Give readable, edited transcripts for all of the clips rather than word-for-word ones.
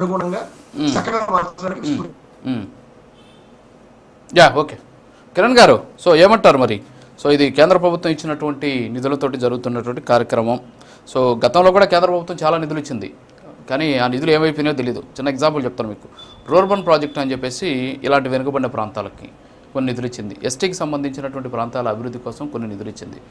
అనుగుణంగా చక్కగా మార్చడానికి ఓకే కిరణ్ గారు, సో ఏమంటారు మరి? సో ఇది కేంద్ర ప్రభుత్వం ఇచ్చినటువంటి నిధులతోటి జరుగుతున్నటువంటి కార్యక్రమం. సో గతంలో కూడా కేంద్ర ప్రభుత్వం చాలా నిధులు ఇచ్చింది, కానీ ఆ నిధులు ఏమైపోయినాయో తెలియదు. చిన్న ఎగ్జాంపుల్ చెప్తాను మీకు. రూర్బన్ ప్రాజెక్ట్ అని చెప్పేసి ఇలాంటి వెనుకబడిన ప్రాంతాలకి కొన్ని నిధులు ఇచ్చింది. ఎస్టీకి సంబంధించినటువంటి ప్రాంతాల అభివృద్ధి కోసం కొన్ని నిధులు ఇచ్చింది.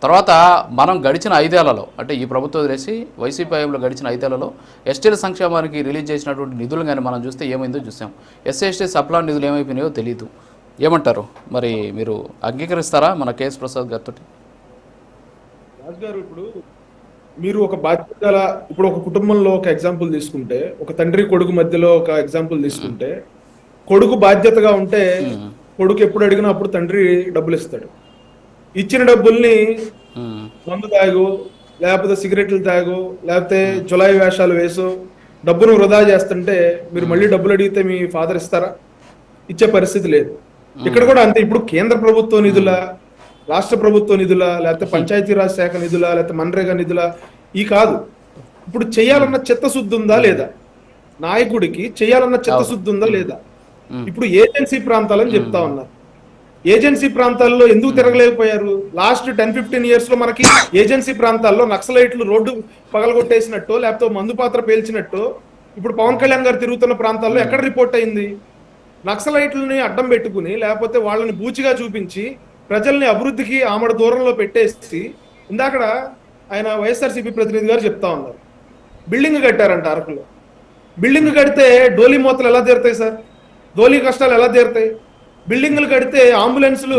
తర్వాత మనం గడిచిన 5 ఏళ్లలో, అంటే ఈ ప్రభుత్వం వదిలేసి వైసీపీ హయాంలో గడిచిన 5 ఏళ్లలో ఎస్టీల సంక్షేమానికి రిలీజ్ చేసినటువంటి నిధులు కానీ మనం చూస్తే ఏమైందో చూసాం. ఎస్సీ సప్లా నిధులు ఏమైపోయినాయో తెలియదు. ఏమంటారు మరి? మీరు అంగీకరిస్తారా మన కేఎస్ ప్రసాద్ గారితో? రాజు గారు, ఇప్పుడు మీరు ఒక బాధ్యత, ఇప్పుడు ఒక కుటుంబంలో ఒక ఎగ్జాంపుల్ తీసుకుంటే, ఒక తండ్రి కొడుకు మధ్యలో ఒక ఎగ్జాంపుల్ తీసుకుంటే, కొడుకు బాధ్యతగా ఉంటే కొడుకు ఎప్పుడు అడిగినా అప్పుడు తండ్రి డబ్బులు ఇస్తాడు. ఇచ్చిన డబ్బుల్ని మందు తాగు, లేకపోతే సిగరెట్లు తాగు, లేకపోతే జులాయి వేషాలు వేసు డబ్బును వృధా చేస్తుంటే మీరు మళ్ళీ డబ్బులు అడిగితే మీ ఫాదర్ ఇస్తారా? ఇచ్చే పరిస్థితి లేదు. ఇక్కడ కూడా అంతే. ఇప్పుడు కేంద్ర ప్రభుత్వ నిధుల, రాష్ట్ర ప్రభుత్వ నిధుల, లేకపోతే పంచాయతీరాజ్ శాఖ నిధుల, లేకపోతే మన్రేగా నిధుల ఈ కాదు. ఇప్పుడు చేయాలన్న చిత్తశుద్ధి ఉందా లేదా? నాయకుడికి చేయాలన్న చిత్తశుద్ధి ఉందా లేదా? ఇప్పుడు ఏజెన్సీ ప్రాంతాలని చెప్తా ఉన్నారు. ఏజెన్సీ ప్రాంతాల్లో ఎందుకు తిరగలేకపోయారు? లాస్ట్ 10-15 ఇయర్స్ లో మనకి ఏజెన్సీ ప్రాంతాల్లో నక్సలైట్లు రోడ్డు పగలగొట్టేసినట్టు, లేకపోతే మందు పాత్ర పేల్చినట్టు ఇప్పుడు పవన్ కళ్యాణ్ గారు తిరుగుతున్న ప్రాంతాల్లో ఎక్కడ రిపోర్ట్ అయింది? నక్సలైట్లని అడ్డం పెట్టుకుని, లేకపోతే వాళ్ళని బూచిగా చూపించి ప్రజల్ని అభివృద్ధికి ఆమడ దూరంలో పెట్టేసి, ఇందాకడ ఆయన వైఎస్ఆర్సీపీ ప్రతినిధి గారు చెప్తా ఉన్నారు, బిల్డింగ్ కట్టారంట అరకులో. బిల్డింగ్ కడితే డోలీ మూతలు ఎలా తీరుతాయి సార్? డోలీ కష్టాలు ఎలా తీరుతాయి? బిల్డింగ్లు కడితే అంబులెన్సులు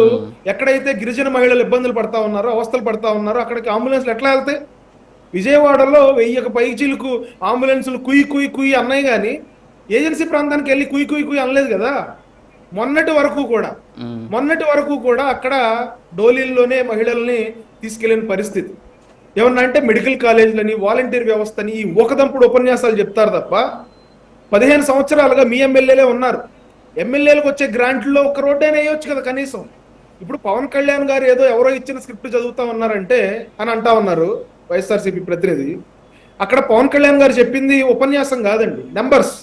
ఎక్కడైతే గిరిజన మహిళలు ఇబ్బందులు పడతా ఉన్నారో, అవస్థలు పడతా ఉన్నారో అక్కడికి అంబులెన్స్లు ఎట్లా వెళ్తాయి? విజయవాడలో 1000 పైచీలకు అంబులెన్సులు కుయ్యి కుయ్యి కుయ్యి అన్నాయి, కానీ ఏజెన్సీ ప్రాంతానికి వెళ్ళి కుయ్యి కుయ్యి కుయ్యి అనలేదు కదా. మొన్నటి వరకు కూడా అక్కడ డోలీల్లోనే మహిళల్ని తీసుకెళ్లిన పరిస్థితి. ఏమన్నా అంటే మెడికల్ కాలేజీలని, వాలంటీర్ వ్యవస్థని ఈ ఒకదంపుడు ఉపన్యాసాలు చెప్తారు తప్ప 15 సంవత్సరాలుగా మీ ఎమ్మెల్యేలే ఉన్నారు. ఎమ్మెల్యేలకు వచ్చే గ్రాంట్లో ఒక రోడ్డైనా వేయొచ్చు కదా కనీసం. ఇప్పుడు పవన్ కళ్యాణ్ గారు ఏదో ఎవరో ఇచ్చిన స్క్రిప్ట్ చదువుతా ఉన్నారంటే అని అంటా ఉన్నారు వైఎస్ఆర్సీపీ ప్రతినిధి. అక్కడ పవన్ కళ్యాణ్ గారు చెప్పింది ఉపన్యాసం కాదండి, నెంబర్స్.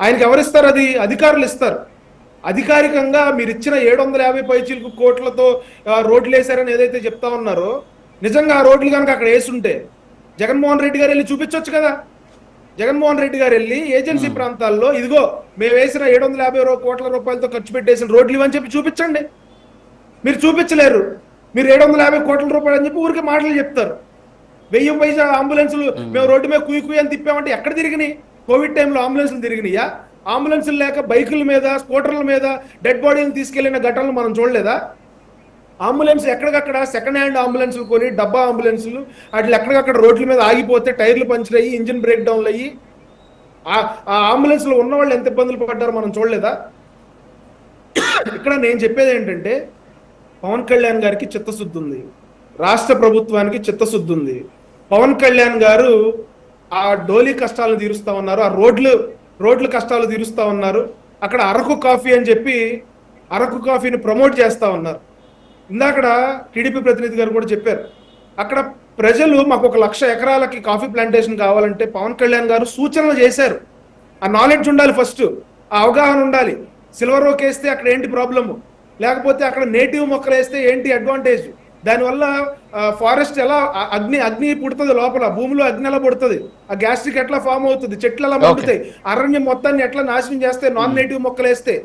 ఆయనకి ఎవరిస్తారు? అది అధికారులు ఇస్తారు. అధికారికంగా మీరు ఇచ్చిన 750 పైచీలకు కోట్లతో రోడ్లు వేశారని ఏదైతే చెప్తా ఉన్నారో, నిజంగా ఆ రోడ్లు కనుక అక్కడ వేసుంటే జగన్మోహన్ రెడ్డి గారు వెళ్ళి చూపించవచ్చు కదా. జగన్మోహన్ రెడ్డి గారు వెళ్ళి ఏజెన్సీ ప్రాంతాల్లో ఇదిగో మేము వేసిన 750 కోట్ల రూపాయలతో ఖర్చు పెట్టేసిన రోడ్లు ఇవని చెప్పి చూపించండి. మీరు చూపించలేరు. మీరు 750 కోట్ల రూపాయలు అని చెప్పి ఊరికే మాటలు చెప్తారు. 1000 పైసా అంబులెన్సులు మేము రోడ్డు మీద కుయ్యి కుయ్యి అని తిప్పామంటే ఎక్కడ తిరిగినాయి? కోవిడ్ టైంలో అంబులెన్సులు తిరిగినాయా? అంబులెన్సులు లేక బైకుల మీద, స్కూటర్ల మీద డెడ్ బాడీని తీసుకెళ్లిన ఘటనలు మనం చూడలేదా? అంబులెన్స్ ఎక్కడికక్కడ సెకండ్ హ్యాండ్ అంబులెన్సులు కొని, డబ్బా అంబులెన్సులు అట్లా ఎక్కడికక్కడ రోడ్ల మీద ఆగిపోతే టైర్లు పంచర్ అయ్యి, ఇంజిన్ బ్రేక్ డౌన్లు అయ్యి ఆ అంబులెన్స్లో ఉన్న వాళ్ళు ఎంత ఇబ్బందులు పడ్డారో మనం చూడలేదా? ఇక్కడ నేను చెప్పేది ఏంటంటే, పవన్ కళ్యాణ్ గారికి చిత్తశుద్ధి ఉంది, రాష్ట్ర ప్రభుత్వానికి చిత్తశుద్ధి ఉంది. పవన్ కళ్యాణ్ గారు ఆ డోలీ కష్టాలను తీరుస్తా ఉన్నారు, ఆ రోడ్ల కష్టాలు తీరుస్తా ఉన్నారు. అక్కడ అరకు కాఫీ అని చెప్పి అరకు కాఫీని ప్రమోట్ చేస్తా ఉన్నారు. ఇందాకడ టీడీపీ ప్రతినిధి గారు కూడా చెప్పారు, అక్కడ ప్రజలు మాకు 1,00,000 ఎకరాలకి కాఫీ ప్లాంటేషన్ కావాలంటే పవన్ కళ్యాణ్ గారు సూచనలు చేశారు. ఆ నాలెడ్జ్ ఉండాలి, ఫస్ట్ ఆ అవగాహన ఉండాలి. సిల్వర్ ఓక్ వేస్తే అక్కడ ఏంటి ప్రాబ్లము, లేకపోతే అక్కడ నేటివ్ మొక్కలు వేస్తే ఏంటి అడ్వాంటేజ్, దానివల్ల ఫారెస్ట్ ఎలా అగ్ని పుడుతుంది, లోపల భూమిలో అగ్ని ఎలా పుడుతుంది, ఆ గ్యాస్ట్రిక్ ఎట్లా ఫామ్ అవుతుంది, చెట్లు ఎలా పుడుతాయి, అరణ్యం మొత్తాన్ని ఎట్లా నాశనం చేస్తే నాన్ నేటివ్ మొక్కలు వేస్తే,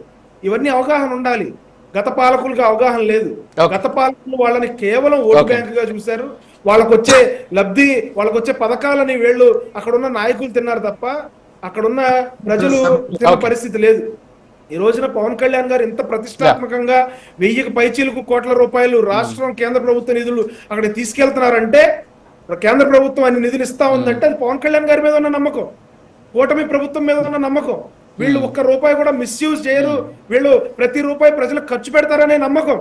ఇవన్నీ అవగాహన ఉండాలి. గత పాలకులకు అవగాహన లేదు. గత పాలకులు వాళ్ళని కేవలం ఓటు బ్యాంక్ గా చూశారు. వాళ్ళకు వచ్చే లబ్ధి, వాళ్ళకు వచ్చే పథకాలని వీళ్ళు అక్కడున్న నాయకులు తిన్నారు తప్ప అక్కడున్న ప్రజలు తిన్న పరిస్థితి లేదు. ఈ రోజున పవన్ కళ్యాణ్ గారు ఇంత ప్రతిష్టాత్మకంగా 1000 పైచీలకు కోట్ల రూపాయలు రాష్ట్రం, కేంద్ర ప్రభుత్వ నిధులు అక్కడ తీసుకెళ్తున్నారంటే, కేంద్ర ప్రభుత్వం అన్ని నిధులు ఇస్తా ఉందంటే అది పవన్ కళ్యాణ్ గారి మీద ఉన్న నమ్మకం, కూటమి ప్రభుత్వం మీద ఉన్న నమ్మకం. వీళ్ళు 1 రూపాయి కూడా మిస్యూజ్ చేయరు, వీళ్ళు ప్రతి రూపాయి ప్రజలకు ఖర్చు పెడతారనే నమ్మకం.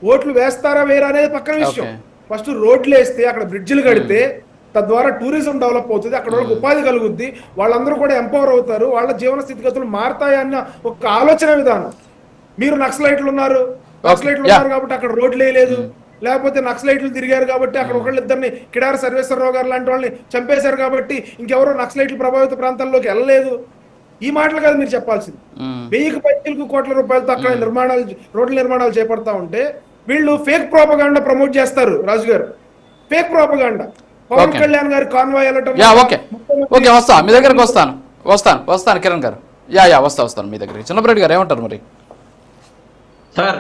ఓట్లు వేస్తారా వేరా అనేది పక్కన విషయం. ఫస్ట్ రోడ్లు వేస్తే, అక్కడ బ్రిడ్జిలు కడితే తద్వారా టూరిజం డెవలప్ అవుతుంది, అక్కడ వాళ్ళకి ఉపాధి కలుగుద్ది, వాళ్ళందరూ కూడా ఎంపవర్ అవుతారు, వాళ్ళ జీవన స్థితిగతులు మారుతాయన్న ఒక ఆలోచన విధానం. మీరు నక్సలైట్లు ఉన్నారు కాబట్టి అక్కడ రోడ్లు వేయలేదు, లేకపోతే నక్సలైట్లు తిరిగారు కాబట్టి అక్కడ ఒకళ్ళిద్దరిని కిడారి సర్వేశ్వరరావు గారు లాంటి వాళ్ళని చంపేశారు కాబట్టి ఇంకెవరో నక్సలైట్లు ప్రభావిత ప్రాంతాల్లోకి వెళ్ళలేదు. ఈ మాటలు కాదు మీరు చెప్పాల్సింది. 1000 పైచీలకు కోట్ల రూపాయలతో అక్కడ రోడ్ల నిర్మాణాలు చేపడతా ఉంటే వీళ్ళు ఫేక్ ప్రోపగాండా ప్రమోట్ చేస్తారు. రాజు గారు ఫేక్ ప్రోపగాండా. పవన్ కళ్యాణ్ గారి కాన్వాయ్ వెళ్ళటం. ఓకే వస్తా మీ దగ్గరకు వస్తాను కిరణ్ గారు. వస్తాను మీ దగ్గరికి. చిన్నపరెడ్డి గారు ఏమంటారు మరి? సార్